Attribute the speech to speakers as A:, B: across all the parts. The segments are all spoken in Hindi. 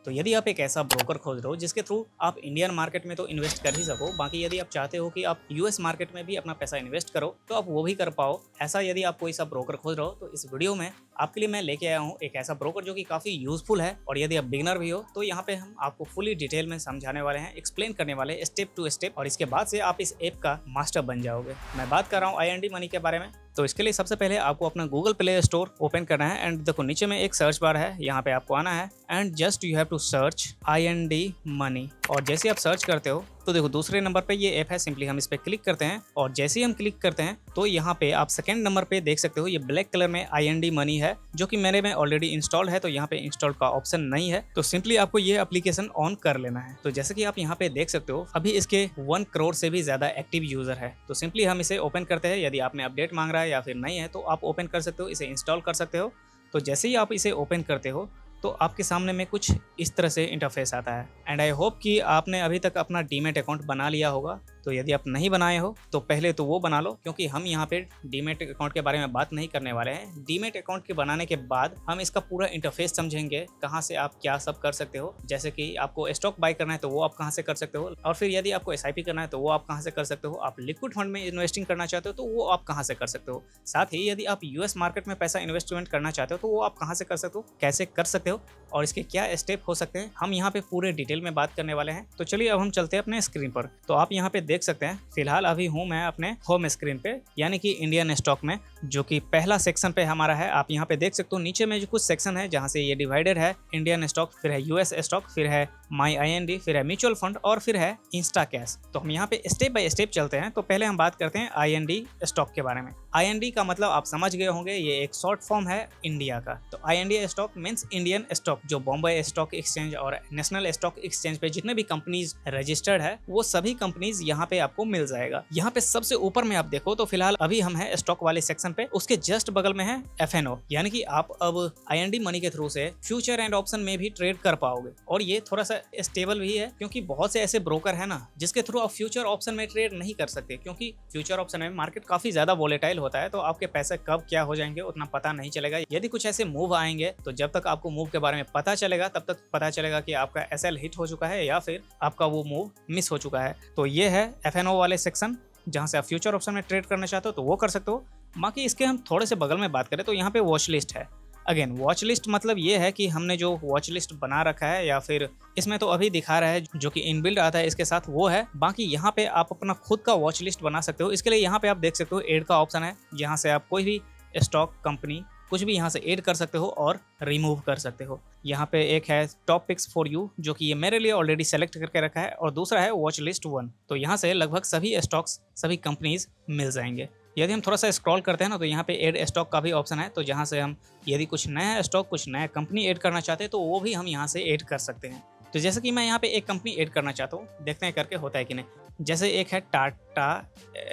A: तो यदि आप एक ऐसा ब्रोकर खोज रहे हो जिसके थ्रू आप इंडियन मार्केट में तो इन्वेस्ट कर ही सको, बाकी यदि आप चाहते हो कि आप यूएस मार्केट में भी अपना पैसा इन्वेस्ट करो तो आप वो भी कर पाओ, ऐसा यदि आप कोई सा ब्रोकर खोज रहे हो तो इस वीडियो में आपके लिए मैं लेके आया हूँ एक ऐसा ब्रोकर जो कि काफी यूजफुल है। और यदि आप बिगिनर भी हो तो यहाँ पे हम आपको फुली डिटेल में समझाने वाले हैं, एक्सप्लेन करने वाले स्टेप टू स्टेप, और इसके बाद से आप इस ऐप का मास्टर बन जाओगे। मैं बात कर रहा हूँ IND मनी के बारे में। तो इसके लिए सबसे पहले आपको अपना गूगल प्ले स्टोर ओपन करना है एंड देखो नीचे में एक सर्च बार है, यहाँ पे आपको आना है and just you have to search IND money. और जैसे आप सर्च करते हो तो देखो दूसरे नंबर पे ये ऐप है, सिंपली हम इस पे क्लिक करते हैं और जैसे ही हम क्लिक करते हैं तो यहाँ पे आप सेकंड नंबर पे देख सकते हो ये ब्लैक कलर में IND मनी है, जो कि मेरे में ऑलरेडी इंस्टॉल्ड है। तो यहाँ पे इंस्टॉल का ऑप्शन नहीं है, तो सिंपली आपको ये एप्लीकेशन ऑन कर लेना है। तो जैसे कि आप यहाँ पे देख सकते हो अभी इसके 1 करोड़ से भी ज्यादा एक्टिव यूजर है। तो सिंपली हम इसे ओपन करते हैं, यदि आपने अपडेट मांग रहा है या फिर नहीं है तो आप ओपन कर सकते हो, इसे इंस्टॉल कर सकते हो। तो जैसे ही आप इसे ओपन करते हो तो आपके सामने में कुछ इस तरह से इंटरफेस आता है एंड आई होप कि आपने अभी तक अपना डीमैट अकाउंट बना लिया होगा। तो यदि आप नहीं बनाए हो तो पहले तो वो बना लो, क्योंकि हम यहाँ पे डीमैट अकाउंट के बारे में बात नहीं करने वाले हैं। डीमैट अकाउंट के बनाने के बाद हम इसका पूरा इंटरफेस समझेंगे, कहाँ से आप क्या सब कर सकते हो। जैसे कि आपको स्टॉक बाय करना है तो वो आप कहाँ से कर सकते हो, और फिर यदि आपको SIP करना है तो वो आप कहाँ से कर सकते हो, आप लिक्विड फंड में इन्वेस्टिंग करना चाहते हो तो वो आप कहाँ से कर सकते हो। साथ ही यदि आप US मार्केट में पैसा इन्वेस्टमेंट करना चाहते हो तो वो आप कहाँ से कर सकते हो, कैसे कर सकते हो और इसके क्या स्टेप हो सकते हैं, हम यहाँ पे पूरे डिटेल में बात करने वाले हैं। तो चलिए अब हम चलते हैं अपने स्क्रीन पर। तो आप यहाँ पे देख सकते हैं फिलहाल अभी हूँ मैं अपने होम स्क्रीन पे, यानी कि इंडियन स्टॉक में, जो कि पहला सेक्शन पे हमारा है। आप यहाँ पे देख सकते हो नीचे में जो कुछ सेक्शन है जहाँ से ये डिवाइडेड है, इंडियन स्टॉक, फिर है US स्टॉक, फिर है माई IND, फिर है म्यूचुअल फंड और फिर है इंस्टा कैश। तो हम यहाँ पे स्टेप बाय स्टेप चलते हैं। तो पहले हम बात करते हैं IND स्टॉक के बारे में। IND का मतलब आप समझ गए होंगे, ये एक शॉर्ट फॉर्म है इंडिया का। तो IND stock means Indian stock. जो बॉम्बे स्टॉक एक्सचेंज और नेशनल स्टॉक एक्सचेंज पे जितने भी कंपनीज रजिस्टर्ड है वो सभी कंपनीज यहाँ पे आपको मिल जाएगा। यहाँ पे सबसे ऊपर में आप देखो तो फिलहाल अभी हम हैं स्टॉक वाले सेक्शन पे, उसके जस्ट बगल में है FNO, यानी कि आप अब IND मनी के थ्रू से फ्यूचर एंड ऑप्शन में भी ट्रेड कर पाओगे। और ये थोड़ा सा स्टेबल भी है, क्योंकि बहुत से ऐसे ब्रोकर है ना जिसके थ्रू आप फ्यूचर ऑप्शन में ट्रेड नहीं कर सकते, क्योंकि फ्यूचर ऑप्शन में मार्केट काफी ज्यादा वोलेटाइल होता है। तो आपके पैसे कब क्या हो जाएंगे उतना पता नहीं चलेगा। यदि कुछ ऐसे मूव आएंगे तो जब तक आपको मूव के बारे में पता चलेगा तब तक पता चलेगा कि आपका SL हिट हो चुका है या फिर आपका वो मूव मिस हो चुका है। तो ये है FNO वाले सेक्शन, जहां से आप फ्यूचर ऑप्शन में ट्रेड करना चाहते हो तो वो कर सकते हो। बाकी इसके हम थोड़े से बगल में बात करें तो यहाँ पे वॉच लिस्ट है। अगेन वॉच लिस्ट मतलब ये है कि हमने जो वॉच लिस्ट बना रखा है, या फिर इसमें तो अभी दिखा रहा है जो कि इनबिल्ड आता है इसके साथ, वो है। बाकी यहाँ पे आप अपना खुद का वॉच लिस्ट बना सकते हो। इसके लिए यहाँ पे आप देख सकते हो ऐड का ऑप्शन है, यहाँ से आप कोई भी स्टॉक कंपनी कुछ भी यहाँ से ऐड कर सकते हो और रिमूव कर सकते हो। यहाँ पे एक है टॉप पिक्स फॉर यू, जो कि ये मेरे लिए ऑलरेडी सेलेक्ट करके रखा है, और दूसरा है वॉच लिस्ट 1। तो यहाँ से लगभग सभी स्टॉक्स, सभी कंपनीज मिल जाएंगे। यदि हम थोड़ा सा स्क्रॉल करते हैं ना तो यहाँ पे ऐड स्टॉक का भी ऑप्शन है, तो जहाँ से हम यदि कुछ नया स्टॉक, कुछ नया कंपनी ऐड करना चाहते हैं तो वो भी हम यहाँ से ऐड कर सकते हैं। तो जैसे कि मैं यहाँ पे एक कंपनी ऐड करना चाहता हूँ, देखते हैं करके होता है कि नहीं। जैसे एक है टाटा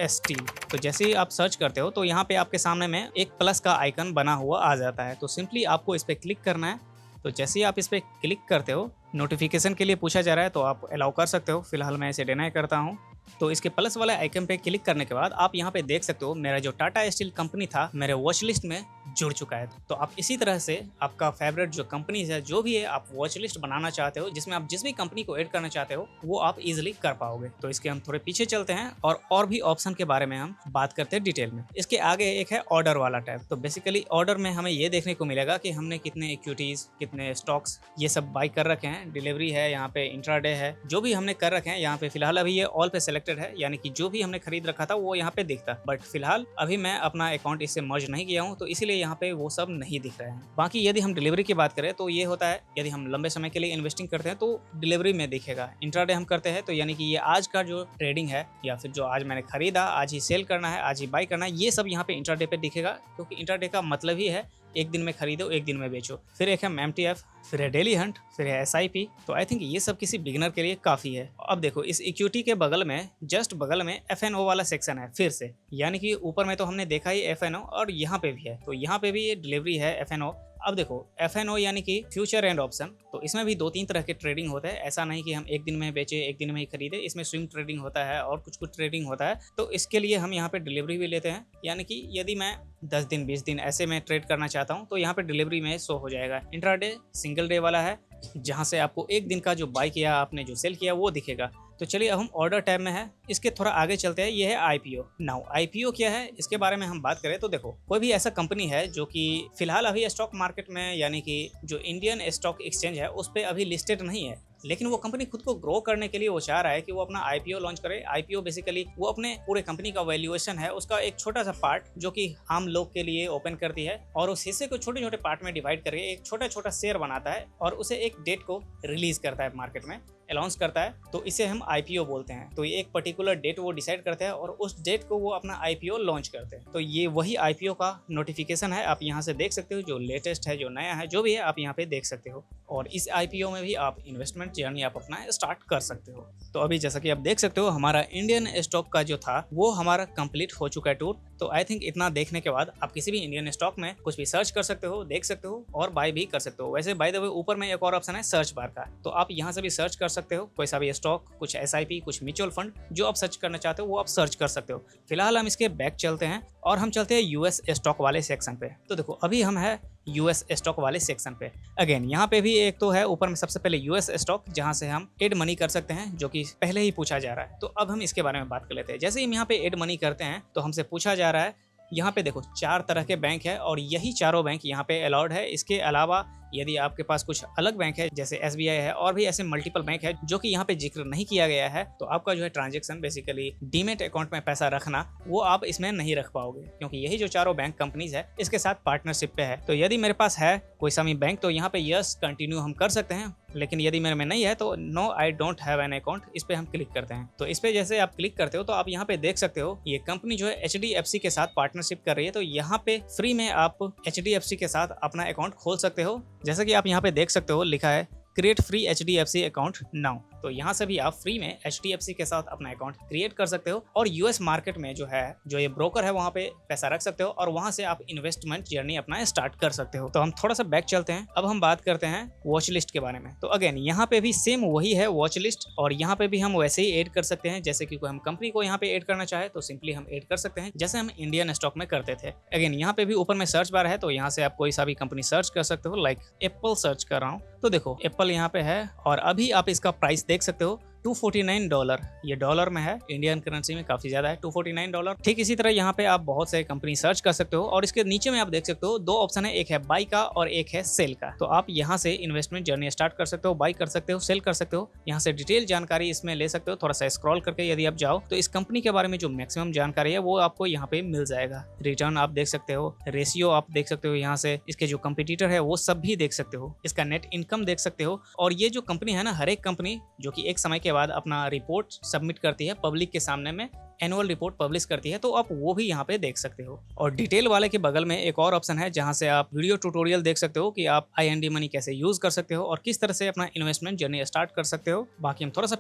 A: स्टील, तो जैसे ही आप सर्च करते हो तो यहाँ पे आपके सामने में एक प्लस का आइकन बना हुआ आ जाता है। तो सिंपली आपको इस पर क्लिक करना है। तो जैसे ही आप इस पर क्लिक करते हो, नोटिफिकेशन के लिए पूछा जा रहा है तो आप अलाउ कर सकते हो। फिलहाल मैं इसे डिनाई करता हूँ। तो इसके प्लस वाले आइकन पे क्लिक करने के बाद आप यहाँ पे देख सकते हो मेरा जो टाटा स्टील कंपनी था मेरे वॉच लिस्ट में जुड़ चुका है। तो आप इसी तरह से आपका फेवरेट जो कंपनीज है, जो भी है, आप वॉच लिस्ट बनाना चाहते हो जिसमें आप जिस भी कंपनी को ऐड करना चाहते हो वो आप इजिली कर पाओगे। तो इसके हम थोड़े पीछे चलते हैं और भी ऑप्शन के बारे में हम बात करते हैं डिटेल में। इसके आगे एक है ऑर्डर वाला टैब। तो बेसिकली ऑर्डर में हमें ये देखने को मिलेगा कि हमने कितने इक्विटीज, कितने स्टॉक्स, ये सब बाय कर रखे हैं। डिलीवरी है, यहाँ पे इंट्राडे है, जो भी हमने कर रखे हैं यहाँ पे। फिलहाल अभी ये ऑल पे सिलेक्टेड है, यानी कि जो भी हमने खरीद रखा था वो यहाँ पे दिखता। बट फिलहाल अभी मैं अपना अकाउंट इससे मर्ज नहीं किया हूँ, तो इसीलिए यहाँ पे वो सब नहीं दिख रहे हैं। बाकी यदि हम डिलीवरी की बात करें तो ये होता है, यदि हम लंबे समय के लिए इन्वेस्टिंग करते हैं तो डिलीवरी में दिखेगा। इंट्राडे हम करते हैं तो यानी कि ये आज का जो ट्रेडिंग है, या फिर जो आज मैंने खरीदा, आज ही सेल करना है, आज ही बाय करना है, ये सब यहाँ पे इंट्राडे पे दिखेगा, क्योंकि इंट्राडे का मतलब ही है एक दिन में खरीदो, एक दिन में बेचो। फिर एक है MTF, फिर है डेली हंट, फिर है SIP। तो आई थिंक ये सब किसी बिगिनर के लिए काफ़ी है। अब देखो इस इक्विटी के बगल में, जस्ट बगल में FNO वाला सेक्शन है फिर से, यानी कि ऊपर में तो हमने देखा ही FNO, और यहाँ पे भी है। तो यहाँ पे भी ये डिलीवरी है FNO। अब देखो FNO यानी कि फ्यूचर एंड ऑप्शन, तो इसमें भी 2-3 तरह के ट्रेडिंग होते हैं। ऐसा नहीं कि हम एक दिन में बेचे, एक दिन में ही खरीदे। इसमें स्विंग ट्रेडिंग होता है और कुछ ट्रेडिंग होता है। तो इसके लिए हम यहाँ पे डिलीवरी भी लेते हैं, यानी कि यदि मैं 10 दिन 20 दिन ऐसे में ट्रेड करना चाहता हूँ तो यहाँ पे डिलीवरी में शो हो जाएगा। इंट्राडे सिंगल डे वाला है, जहाँ से आपको एक दिन का जो बाई किया आपने जो सेल किया वो दिखेगा। तो चलिए अब हम ऑर्डर टैब में है, इसके थोड़ा आगे चलते हैं। ये है आईपीओ। नाउ आईपीओ क्या है इसके बारे में हम बात करें तो देखो, कोई भी ऐसा कंपनी है जो कि फिलहाल अभी स्टॉक मार्केट में यानी कि जो इंडियन स्टॉक एक्सचेंज है उस पर अभी लिस्टेड नहीं है, लेकिन वो कंपनी खुद को ग्रो करने के लिए वो चाह रहा है कि वो अपना आईपीओ लॉन्च करे। आईपीओ बेसिकली वो अपने पूरे कंपनी का वैल्यूएशन है उसका एक छोटा सा पार्ट जो कि आम लोग के लिए ओपन करती है और उस हिस्से को छोटे छोटे पार्ट में डिवाइड करके एक छोटा छोटा शेयर बनाता है और उसे एक डेट को रिलीज करता है, मार्केट में अनाउंस करता है। तो इसे हम आईपीओ बोलते हैं। तो ये एक पर्टिकुलर डेट वो डिसाइड करते हैं और उस डेट को वो अपना आईपीओ लॉन्च करते हैं। तो ये वही आईपीओ का नोटिफिकेशन है, आप यहाँ से देख सकते हो, जो लेटेस्ट है, जो नया है, जो भी है आप यहाँ पे देख सकते हो। और इस आईपीओ में भी आप इन्वेस्टमेंट जर्नी आप अपना स्टार्ट कर सकते हो। तो अभी जैसा कि आप देख सकते हो हमारा इंडियन स्टॉक का जो था वो हमारा कंप्लीट हो चुका है टूर। तो आई थिंक इतना देखने के बाद आप किसी भी इंडियन स्टॉक में कुछ भी सर्च कर सकते हो, देख सकते हो और बाय भी कर सकते हो। वैसे बाय द वे ऊपर में एक और ऑप्शन है सर्च बार का, तो आप यहाँ से भी सर्च कर सकते हो कोई सा भी स्टॉक, कुछ एसआईपी, कुछ म्यूचुअल फंड, जो आप सर्च करना चाहते हो वो आप सर्च कर सकते हो। फिलहाल हम इसके बैक चलते हैं और हम चलते हैं यूएस स्टॉक वाले सेक्शन पे। तो देखो अभी हम है यूएस स्टॉक वाले सेक्शन पे। अगेन यहाँ पे भी एक तो है ऊपर में सबसे पहले यूएस स्टॉक, जहाँ से हम एड मनी कर सकते हैं, जो कि पहले ही पूछा जा रहा है। तो अब हम इसके बारे में बात कर लेते हैं। जैसे ही हम यहाँ पे एड मनी करते हैं तो हमसे पूछा जा रहा है, यहाँ पे देखो 4 तरह के बैंक है और यही चारों बैंक यहाँ पे अलाउड है। इसके अलावा यदि आपके पास कुछ अलग बैंक है जैसे एसबीआई है और भी ऐसे मल्टीपल बैंक है जो कि यहाँ पे जिक्र नहीं किया गया है, तो आपका जो है ट्रांजैक्शन बेसिकली डीमेट अकाउंट में पैसा रखना वो आप इसमें नहीं रख पाओगे, क्योंकि यही जो चारों बैंक कंपनीज है इसके साथ पार्टनरशिप पे है। तो यदि मेरे पास है कोई सा भी बैंक तो यहाँ पे यस कंटिन्यू हम कर सकते हैं, लेकिन यदि मेरे में नहीं है तो no I don't have an account, इस पे हम क्लिक करते हैं। तो इस पे जैसे आप क्लिक करते हो तो आप यहाँ पे देख सकते हो ये कंपनी जो है एचडीएफसी के साथ पार्टनरशिप कर रही है। तो यहाँ पे फ्री में आप एचडीएफसी के साथ अपना अकाउंट खोल सकते हो। जैसा कि आप यहाँ पे देख सकते हो लिखा है create free HDFC account now. तो यहाँ से भी आप फ्री में एचडीएफसी के साथ अपना अकाउंट क्रिएट कर सकते हो और यूएस मार्केट में जो है जो ये ब्रोकर है वहाँ पे पैसा रख सकते हो और वहाँ से आप इन्वेस्टमेंट जर्नी अपना स्टार्ट कर सकते हो। तो हम थोड़ा सा बैक चलते हैं, अब हम बात करते हैं वॉच लिस्ट के बारे में। तो अगेन यहाँ पे भी सेम वही है वॉच लिस्ट, और यहाँ पे भी हम वैसे ही ऐड कर सकते हैं जैसे कि कोई हम कंपनी को यहाँ पे ऐड करना चाहे तो सिंपली हम ऐड कर सकते हैं जैसे हम इंडियन स्टॉक में करते थे। अगेन यहाँ पे भी ऊपर में सर्च बार है, तो यहाँ से आप कोई सा भी कंपनी सर्च कर सकते हो। लाइक एप्पल सर्च कर रहा हूँ तो देखो एप्पल यहाँ पे है और अभी आप इसका प्राइस देख सकते हो $249। ये डॉलर में है, इंडियन करेंसी में काफी ज्यादा है $249। ठीक इसी तरह यहाँ पे आप बहुत से कंपनी सर्च कर सकते हो और इसके नीचे में आप देख सकते हो 2 ऑप्शन है, एक है बाई का और एक है सेल का। तो आप यहाँ से इन्वेस्टमेंट जर्नी स्टार्ट कर सकते हो, बाई कर सकते हो, सेल कर सकते हो। यहाँ से डिटेल जानकारी इसमें ले सकते हो। थोड़ा सा स्क्रॉल करके यदि आप जाओ तो इस कंपनी के बारे में जो मैक्सिमम जानकारी है वो आपको यहाँ पे मिल जाएगा। रिटर्न आप देख सकते हो, रेशियो आप देख सकते हो, यहाँ से इसके जो कंपटीटर है वो सब भी देख सकते हो, इसका नेट इनकम देख सकते हो। और ये जो कंपनी है ना, हर एक कंपनी जो कि एक समय के बाद अपना रिपोर्ट सबमिट करती है पब्लिक के सामने में, एनुअल रिपोर्ट पब्लिश करती है, तो आप वो भी यहाँ पे देख सकते हो। और डिटेल वाले के बगल में एक और ऑप्शन है जहाँ से आप वीडियो ट्यूटोरियल देख सकते हो कि आप आईएनडी मनी कैसे यूज कर सकते हो और किस तरह से अपना इन्वेस्टमेंट जर्नी स्टार्ट कर सकते हो। बाकी हम थोड़ा सा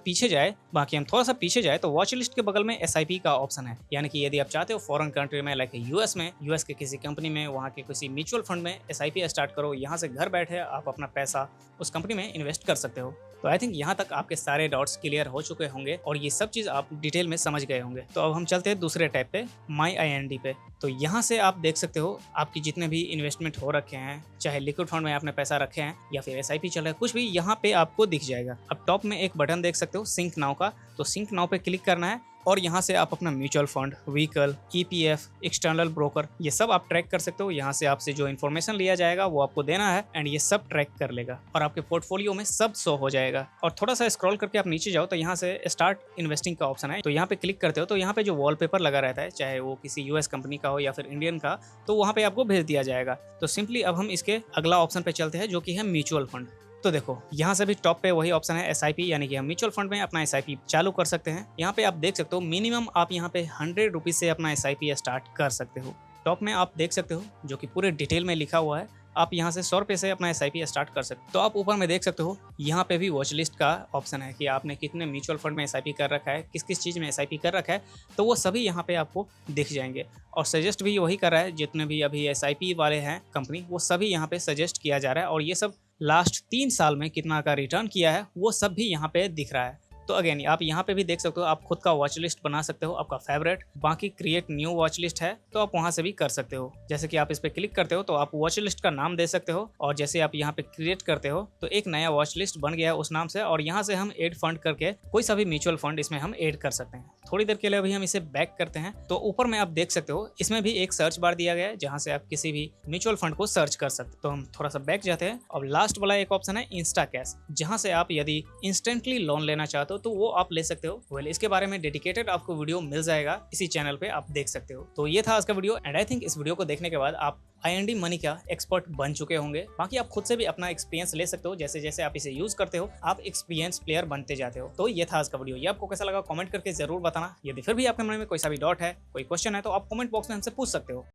A: पीछे जाए तो वॉच लिस्ट के बगल में एसआईपी का ऑप्शन है, यानी कि यदि आप चाहते हो फॉरेन कंट्री में लाइक यूएस के किसी कंपनी में, वहाँ के किसी म्यूचुअल फंड में एसआईपी स्टार्ट करो, यहाँ से घर बैठे आप अपना पैसा उस कंपनी में इन्वेस्ट कर सकते हो। तो आई थिंक यहाँ तक आपके सारे डाउट्स क्लियर हो चुके होंगे और ये सब चीज़ आप डिटेल में समझ गए होंगे। तो अब हम चलते हैं दूसरे टैब पे, माई आईएनडी पे। तो यहाँ से आप देख सकते हो आपकी जितने भी इन्वेस्टमेंट हो रखे हैं, चाहे लिक्विड फंड में आपने पैसा रखे हैं या फिर एसआईपी चल रहा है, कुछ भी यहाँ पे आपको दिख जाएगा। अब टॉप में एक बटन देख सकते हो सिंक नाउ का, तो सिंक नाउ पे क्लिक करना है और यहाँ से आप अपना mutual fund, vehicle, EPF, external broker, ये सब आप ट्रैक कर सकते हो। यहाँ से आपसे जो इन्फॉर्मेशन लिया जाएगा वो आपको देना है एंड ये सब ट्रैक कर लेगा और आपके पोर्टफोलियो में सब शो हो जाएगा। और थोड़ा सा स्क्रॉल करके आप नीचे जाओ तो यहाँ से स्टार्ट इन्वेस्टिंग का ऑप्शन है, तो यहाँ पे क्लिक करते हो तो यहाँ पे जो वॉलपेपर लगा रहता है, चाहे वो किसी यूएस कंपनी का हो या फिर इंडियन का, तो वहाँ पे आपको भेज दिया जाएगा। तो सिंपली अब हम इसके अगला ऑप्शन पे चलते हैं जो कि है म्यूचुअल फंड। तो देखो यहाँ से भी टॉप पे वही ऑप्शन है एसआईपी, यानी कि हम म्यूचुअल फंड में अपना एसआईपी चालू कर सकते हैं। यहाँ पे आप देख सकते हो मिनिमम आप यहाँ पे 100 रुपीज से अपना एसआईपी स्टार्ट कर सकते हो। टॉप में आप देख सकते हो जो कि पूरे डिटेल में लिखा हुआ है, आप यहाँ से 100 रुपये से अपना एसआईपी स्टार्ट कर सकते हो। तो आप ऊपर में देख सकते हो यहाँ पे भी वॉच लिस्ट का ऑप्शन है कि आपने कितने म्यूचुअल फंड में एसआईपी कर रखा है, किस किस चीज़ में एसआईपी कर रखा है, तो वो सभी यहाँ पे आपको दिख जाएंगे। और सजेस्ट भी वही कर रहा है, जितने भी अभी एसआईपी वाले हैं कंपनी, वो सभी यहाँ पे सजेस्ट किया जा रहा है और ये सब लास्ट 3 साल में कितना का रिटर्न किया है वो सब भी यहाँ पे दिख रहा है। तो अगेन आप यहाँ पे भी देख सकते हो, आप खुद का वॉच लिस्ट बना सकते हो, आपका फेवरेट। बाकी क्रिएट न्यू वॉच लिस्ट है तो आप वहाँ से भी कर सकते हो। जैसे कि आप इस पे क्लिक करते हो तो आप वॉच लिस्ट का नाम दे सकते हो, और जैसे आप यहाँ पे क्रिएट करते हो तो एक नया वॉच लिस्ट बन गया है उस नाम से, और यहाँ से हम एड फंड करके कोई सा भी म्यूचुअल फंड इसमें हम एड कर सकते हैं। थोड़ी देर के लिए अभी हम इसे बैक करते हैं तो ऊपर में आप देख सकते हो इसमें भी एक सर्च बार दिया गया है जहाँ से आप किसी भी म्यूचुअल फंड को सर्च कर सकते हो। तो हम थोड़ा सा बैक जाते हैं। और लास्ट वाला एक ऑप्शन है इंस्टा कैश, जहाँ से आप यदि इंस्टेंटली लोन लेना चाहते हो तो वो आप ले सकते हो। वेल इसके बारे में डेडिकेटेड आपको वीडियो मिल जाएगा इसी चैनल पे, आप देख सकते हो। तो ये था आज का वीडियो, एंड आई थिंक इस वीडियो को देखने के बाद आप IND मनी का एक्सपर्ट बन चुके होंगे। बाकी आप खुद से भी अपना एक्सपीरियंस ले सकते हो, जैसे जैसे आप इसे यूज करते हो आप एक्सपीरियंस प्लेयर बनते जाते हो। तो ये था आज का वीडियो, ये आपको कैसा लगा कमेंट करके जरूर बताना। यदि फिर भी आपके मन में कोई सा भी डाउट है, कोई क्वेश्चन है तो आप कमेंट बॉक्स में हमसे पूछ सकते हो।